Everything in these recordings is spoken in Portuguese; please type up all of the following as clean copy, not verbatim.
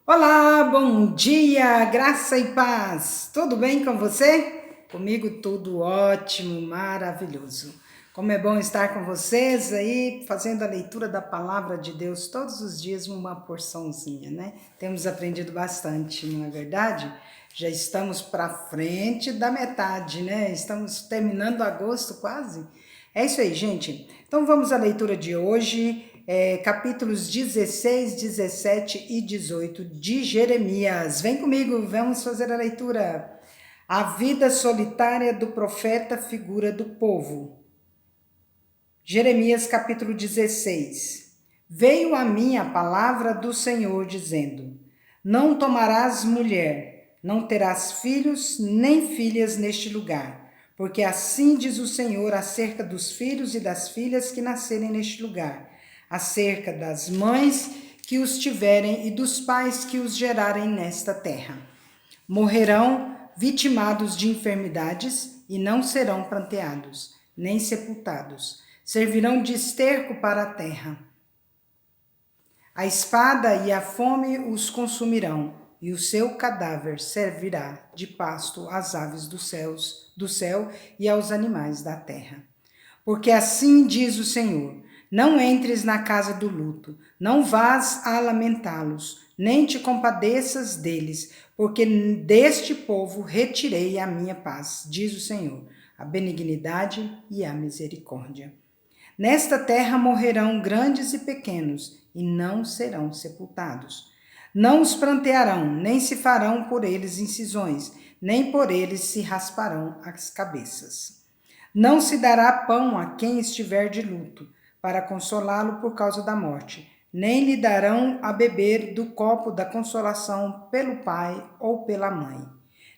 Olá, bom dia, graça e paz. Tudo bem com você? Comigo tudo ótimo, maravilhoso. Como é bom estar com vocês aí, fazendo a leitura da palavra de Deus todos os dias, uma porçãozinha, né? Temos aprendido bastante, não é verdade? Já estamos para frente da metade, né? Estamos terminando agosto quase. É isso aí, gente. Então vamos à leitura de hoje capítulos 16, 17 e 18 de Jeremias. Vem comigo, vamos fazer a leitura. A vida solitária do profeta, figura do povo. Jeremias capítulo 16. Veio a mim a palavra do Senhor dizendo: Não tomarás mulher, não terás filhos nem filhas neste lugar, porque assim diz o Senhor acerca dos filhos e das filhas que nascerem neste lugar, acerca das mães que os tiverem e dos pais que os gerarem nesta terra. Morrerão vitimados de enfermidades e não serão pranteados, nem sepultados. Servirão de esterco para a terra. A espada e a fome os consumirão, e o seu cadáver servirá de pasto às aves do céu e aos animais da terra. Porque assim diz o Senhor: não entres na casa do luto, não vás a lamentá-los, nem te compadeças deles, porque deste povo retirei a minha paz, diz o Senhor, a benignidade e a misericórdia. Nesta terra morrerão grandes e pequenos, e não serão sepultados. Não os prantearão, nem se farão por eles incisões, nem por eles se rasparão as cabeças. Não se dará pão a quem estiver de luto, para consolá-lo por causa da morte, nem lhe darão a beber do copo da consolação pelo pai ou pela mãe.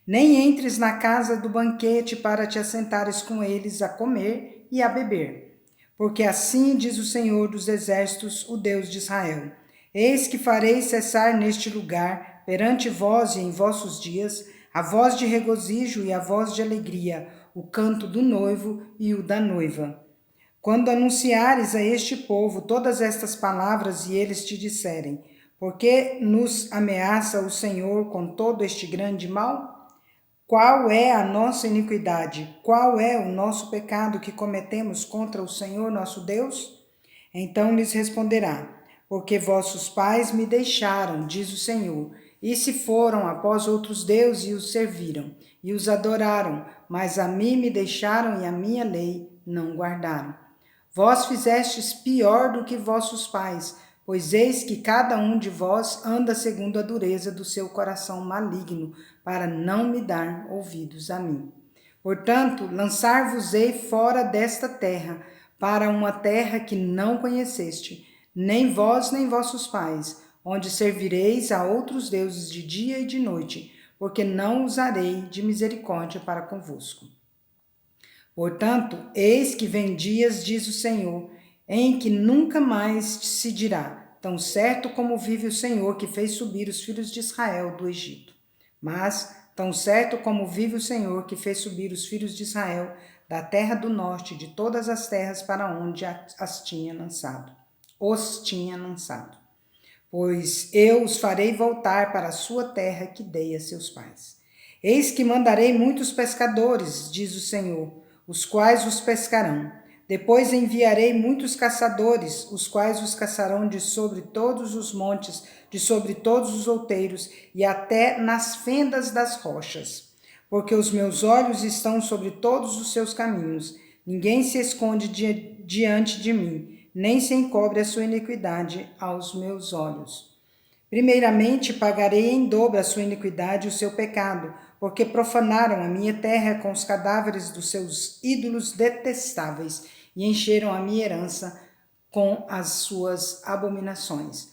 Nem entres na casa do banquete para te assentares com eles a comer e a beber. Porque assim diz o Senhor dos Exércitos, o Deus de Israel: Eis que farei cessar neste lugar, perante vós e em vossos dias, a voz de regozijo e a voz de alegria, o canto do noivo e o da noiva. Quando anunciares a este povo todas estas palavras e eles te disserem: por que nos ameaça o Senhor com todo este grande mal? Qual é a nossa iniquidade? Qual é o nosso pecado que cometemos contra o Senhor nosso Deus? Então lhes responderá: porque vossos pais me deixaram, diz o Senhor, e se foram após outros deuses e os serviram, e os adoraram, mas a mim me deixaram e a minha lei não guardaram. Vós fizestes pior do que vossos pais, pois eis que cada um de vós anda segundo a dureza do seu coração maligno, para não me dar ouvidos a mim. Portanto, lançar-vos-ei fora desta terra, para uma terra que não conheceste, nem vós nem vossos pais, onde servireis a outros deuses de dia e de noite, porque não usarei de misericórdia para convosco. Portanto, eis que vem dias, diz o Senhor, em que nunca mais se dirá, tão certo como vive o Senhor que fez subir os filhos de Israel do Egito. Mas, tão certo como vive o Senhor que fez subir os filhos de Israel da terra do norte, de todas as terras para onde os tinha lançado. Pois eu os farei voltar para a sua terra que dei a seus pais. Eis que mandarei muitos pescadores, diz o Senhor, os quais os pescarão. Depois enviarei muitos caçadores, os quais os caçarão de sobre todos os montes, de sobre todos os outeiros e até nas fendas das rochas. Porque os meus olhos estão sobre todos os seus caminhos. Ninguém se esconde diante de mim, nem se encobre a sua iniquidade aos meus olhos. Primeiramente, pagarei em dobro a sua iniquidade e o seu pecado, porque profanaram a minha terra com os cadáveres dos seus ídolos detestáveis e encheram a minha herança com as suas abominações.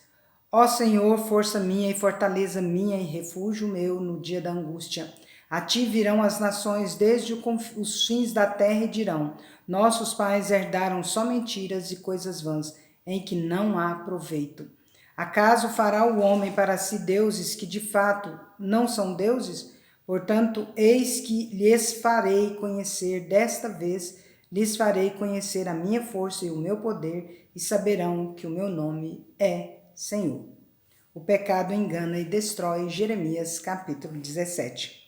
Ó Senhor, força minha e fortaleza minha e refúgio meu no dia da angústia. A ti virão as nações desde os fins da terra e dirão: nossos pais herdaram só mentiras e coisas vãs, em que não há proveito. Acaso fará o homem para si deuses que de fato não são deuses? Portanto, eis que lhes farei conhecer desta vez, lhes farei conhecer a minha força e o meu poder, e saberão que o meu nome é Senhor. O pecado engana e destrói. Jeremias capítulo 17.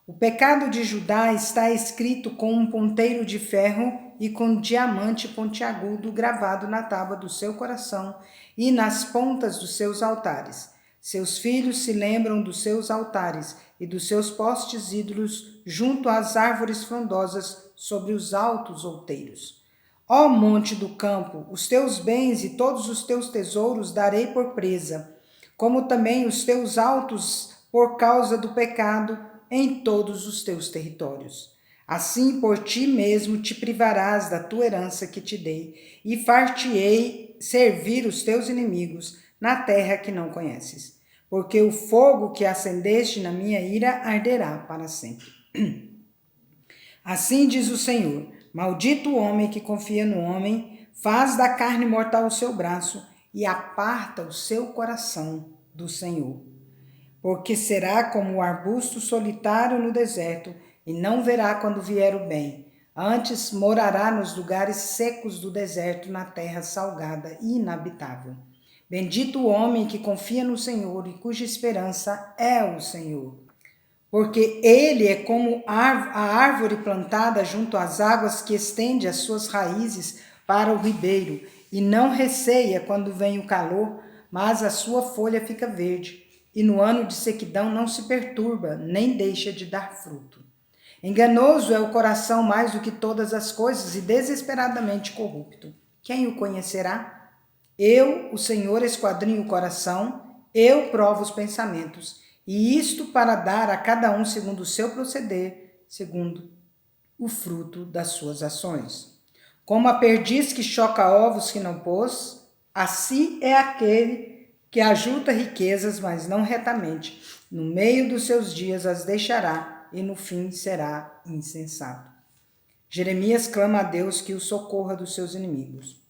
O pecado de Judá está escrito com um ponteiro de ferro e com diamante pontiagudo gravado na tábua do seu coração e nas pontas dos seus altares. Seus filhos se lembram dos seus altares e dos seus postes ídolos junto às árvores frondosas sobre os altos outeiros. Ó monte do campo, os teus bens e todos os teus tesouros darei por presa, como também os teus altos por causa do pecado em todos os teus territórios. Assim por ti mesmo te privarás da tua herança que te dei, e far-te-ei servir os teus inimigos na terra que não conheces. Porque o fogo que acendeste na minha ira arderá para sempre. Assim diz o Senhor: maldito o homem que confia no homem, faz da carne mortal o seu braço e aparta o seu coração do Senhor. Porque será como o arbusto solitário no deserto, e não verá quando vier o bem. Antes morará nos lugares secos do deserto, na terra salgada e inabitável. Bendito o homem que confia no Senhor e cuja esperança é o Senhor. Porque ele é como a árvore plantada junto às águas que estende as suas raízes para o ribeiro, e não receia quando vem o calor, mas a sua folha fica verde, e no ano de sequidão não se perturba, nem deixa de dar fruto. Enganoso é o coração mais do que todas as coisas e desesperadamente corrupto. Quem o conhecerá? Eu, o Senhor, esquadrinho o coração, eu provo os pensamentos, e isto para dar a cada um segundo o seu proceder, segundo o fruto das suas ações. Como a perdiz que choca ovos que não pôs, assim é aquele que ajunta riquezas, mas não retamente. No meio dos seus dias as deixará, e no fim será insensato. Jeremias clama a Deus que o socorra dos seus inimigos.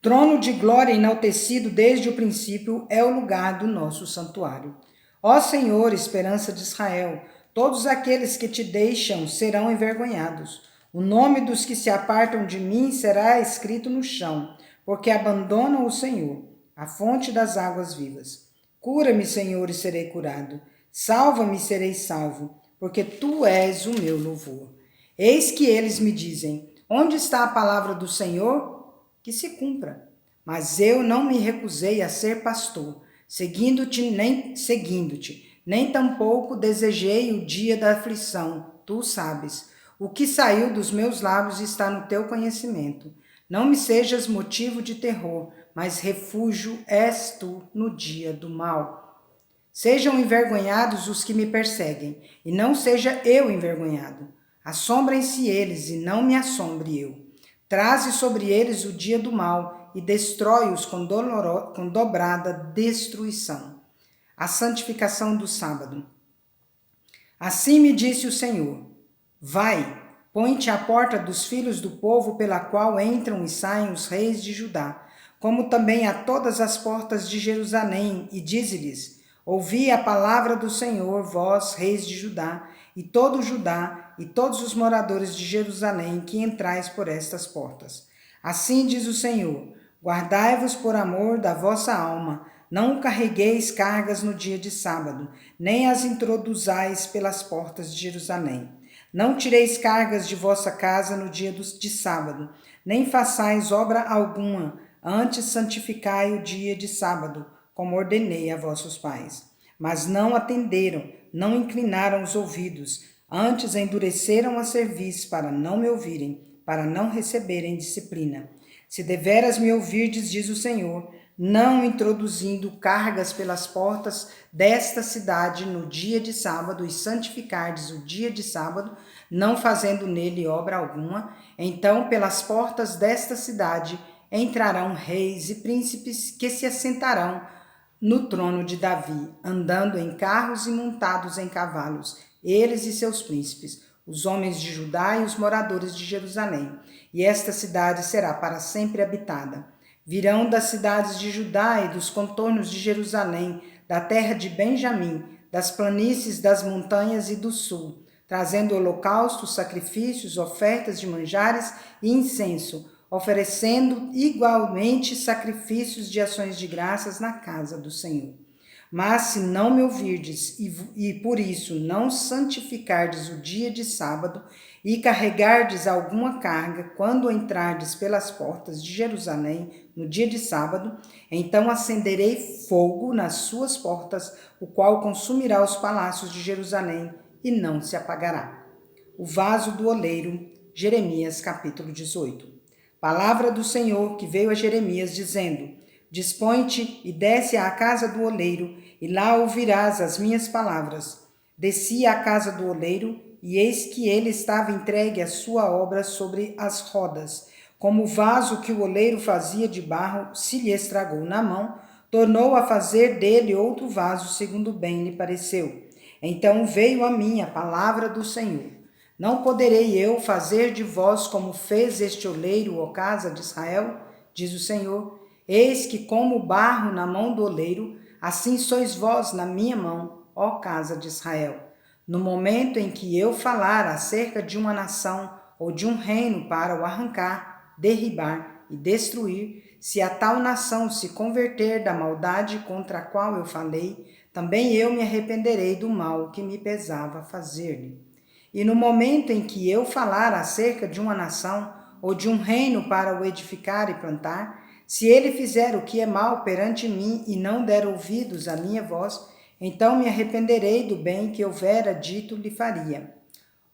Trono de glória enaltecido desde o princípio é o lugar do nosso santuário. Ó Senhor, esperança de Israel, todos aqueles que te deixam serão envergonhados. O nome dos que se apartam de mim será escrito no chão, porque abandonam o Senhor, a fonte das águas vivas. Cura-me, Senhor, e serei curado. Salva-me e serei salvo, porque tu és o meu louvor. Eis que eles me dizem: onde está a palavra do Senhor? Que se cumpra. Mas eu não me recusei a ser pastor, seguindo-te, nem tampouco desejei o dia da aflição, tu sabes. O que saiu dos meus lábios está no teu conhecimento. Não me sejas motivo de terror, mas refúgio és tu no dia do mal. Sejam envergonhados os que me perseguem, e não seja eu envergonhado. Assombrem-se eles, e não me assombre eu. Traze sobre eles o dia do mal, e destrói-os com dobrada destruição. A santificação do sábado. Assim me disse o Senhor: vai, põe-te à porta dos filhos do povo pela qual entram e saem os reis de Judá, como também a todas as portas de Jerusalém, e dize-lhes: ouvi a palavra do Senhor, vós, reis de Judá, e todo Judá, e todos os moradores de Jerusalém, que entrais por estas portas. Assim diz o Senhor: guardai-vos por amor da vossa alma, não carregueis cargas no dia de sábado, nem as introduzais pelas portas de Jerusalém. Não tireis cargas de vossa casa no dia de sábado, nem façais obra alguma, antes santificai o dia de sábado, como ordenei a vossos pais. Mas não atenderam, não inclinaram os ouvidos, antes endureceram a cerviz para não me ouvirem, para não receberem disciplina. Se deveras me ouvirdes, diz o Senhor, não introduzindo cargas pelas portas desta cidade no dia de sábado e santificardes o dia de sábado, não fazendo nele obra alguma, então pelas portas desta cidade entrarão reis e príncipes que se assentarão no trono de Davi, andando em carros e montados em cavalos, eles e seus príncipes, os homens de Judá e os moradores de Jerusalém. E esta cidade será para sempre habitada. Virão das cidades de Judá e dos contornos de Jerusalém, da terra de Benjamim, das planícies, das montanhas e do sul, trazendo holocaustos, sacrifícios, ofertas de manjares e incenso, oferecendo igualmente sacrifícios de ações de graças na casa do Senhor. Mas se não me ouvirdes e por isso não santificardes o dia de sábado e carregardes alguma carga quando entrardes pelas portas de Jerusalém no dia de sábado, então acenderei fogo nas suas portas, o qual consumirá os palácios de Jerusalém e não se apagará. O vaso do oleiro, Jeremias capítulo 18. Palavra do Senhor que veio a Jeremias dizendo: Dispõe-te e desce à casa do oleiro, e lá ouvirás as minhas palavras. Desci à casa do oleiro, e eis que ele estava entregue à sua obra sobre as rodas. Como o vaso que o oleiro fazia de barro se lhe estragou na mão, tornou a fazer dele outro vaso, segundo bem lhe pareceu. Então veio a mim a palavra do Senhor: Não poderei eu fazer de vós como fez este oleiro, ó casa de Israel? Diz o Senhor. Eis que como barro na mão do oleiro, assim sois vós na minha mão, ó casa de Israel. No momento em que eu falar acerca de uma nação ou de um reino para o arrancar, derribar e destruir, se a tal nação se converter da maldade contra a qual eu falei, também eu me arrependerei do mal que me pesava fazer-lhe. E no momento em que eu falar acerca de uma nação ou de um reino para o edificar e plantar, se ele fizer o que é mal perante mim e não der ouvidos à minha voz, então me arrependerei do bem que houvera dito lhe faria.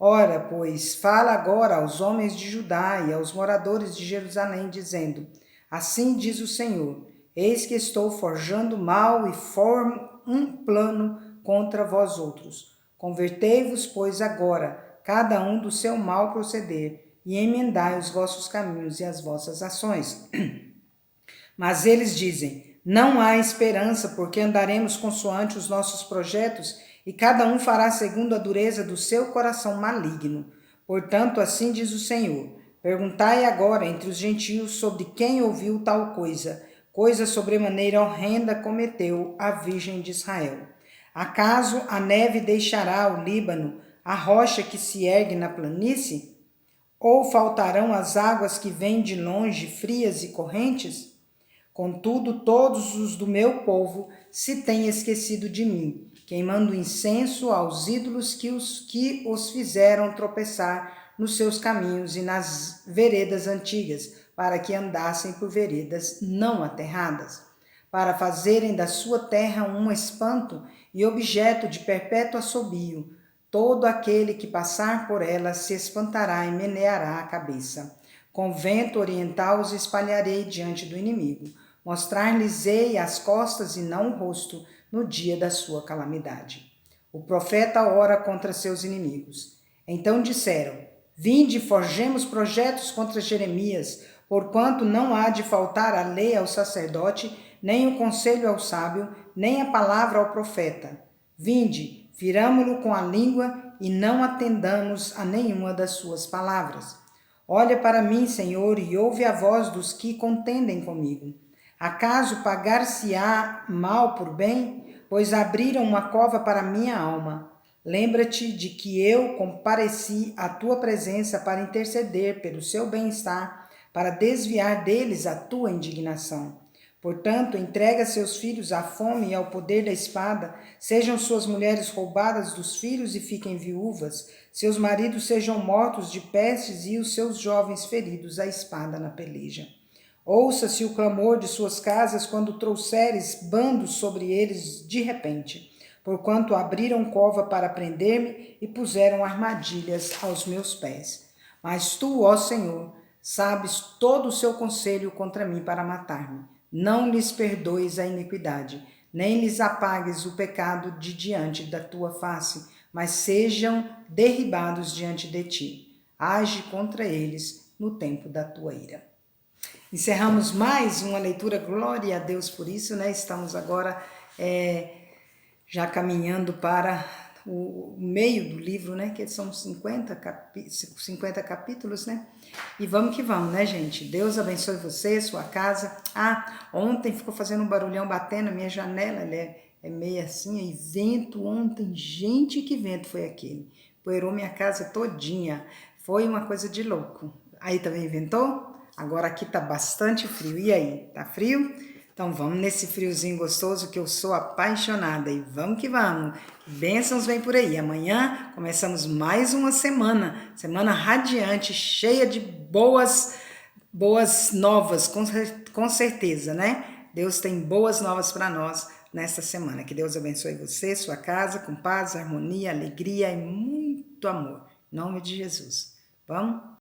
Ora, pois, fala agora aos homens de Judá e aos moradores de Jerusalém, dizendo: Assim diz o Senhor: Eis que estou forjando mal e formo um plano contra vós outros. Convertei-vos, pois, agora, cada um do seu mal proceder, e emendai os vossos caminhos e as vossas ações. Mas eles dizem: Não há esperança, porque andaremos consoante os nossos projetos, e cada um fará segundo a dureza do seu coração maligno. Portanto, assim diz o Senhor: Perguntai agora entre os gentios sobre quem ouviu tal coisa. Coisa sobremaneira horrenda cometeu a Virgem de Israel. Acaso a neve deixará o Líbano, a rocha que se ergue na planície? Ou faltarão as águas que vêm de longe, frias e correntes? Contudo, todos os do meu povo se têm esquecido de mim, queimando incenso aos ídolos que os fizeram tropeçar nos seus caminhos e nas veredas antigas, para que andassem por veredas não aterradas, para fazerem da sua terra um espanto e objeto de perpétuo assobio. Todo aquele que passar por ela se espantará e meneará a cabeça. Com vento oriental os espalharei diante do inimigo. Mostrar-lhes-ei as costas e não o rosto no dia da sua calamidade. O profeta ora contra seus inimigos. Então disseram: Vinde, forjemos projetos contra Jeremias, porquanto não há de faltar a lei ao sacerdote, nem o conselho ao sábio, nem a palavra ao profeta. Vinde, firamo-lo com a língua e não atendamos a nenhuma das suas palavras. Olha para mim, Senhor, e ouve a voz dos que contendem comigo. Acaso pagar-se-á mal por bem? Pois abriram uma cova para minha alma. Lembra-te de que eu compareci à tua presença para interceder pelo seu bem-estar, para desviar deles a tua indignação. Portanto, entrega seus filhos à fome e ao poder da espada, sejam suas mulheres roubadas dos filhos e fiquem viúvas, seus maridos sejam mortos de pestes e os seus jovens feridos à espada na peleja. Ouça-se o clamor de suas casas quando trouxeres bandos sobre eles de repente, porquanto abriram cova para prender-me e puseram armadilhas aos meus pés. Mas tu, ó Senhor, sabes todo o seu conselho contra mim para matar-me. Não lhes perdoes a iniquidade, nem lhes apagues o pecado de diante da tua face, mas sejam derribados diante de ti. Age contra eles no tempo da tua ira. Encerramos mais uma leitura, glória a Deus por isso, né? Estamos agora já caminhando para o meio do livro, né? Que são 50 capítulos, né? E vamos que vamos, né, gente? Deus abençoe você, sua casa. Ontem ficou fazendo um barulhão batendo na minha janela, ela é meio assim, e vento ontem, gente, que vento foi aquele? Poeirou minha casa todinha, foi uma coisa de louco. Aí também ventou? Agora aqui tá bastante frio. E aí, tá frio? Então vamos nesse friozinho gostoso que eu sou apaixonada. E vamos que vamos. Bênçãos vem por aí. Amanhã começamos mais uma semana. Semana radiante, cheia de boas novas, com certeza, né? Deus tem boas novas para nós nesta semana. Que Deus abençoe você, sua casa, com paz, harmonia, alegria e muito amor. Em nome de Jesus. Vamos?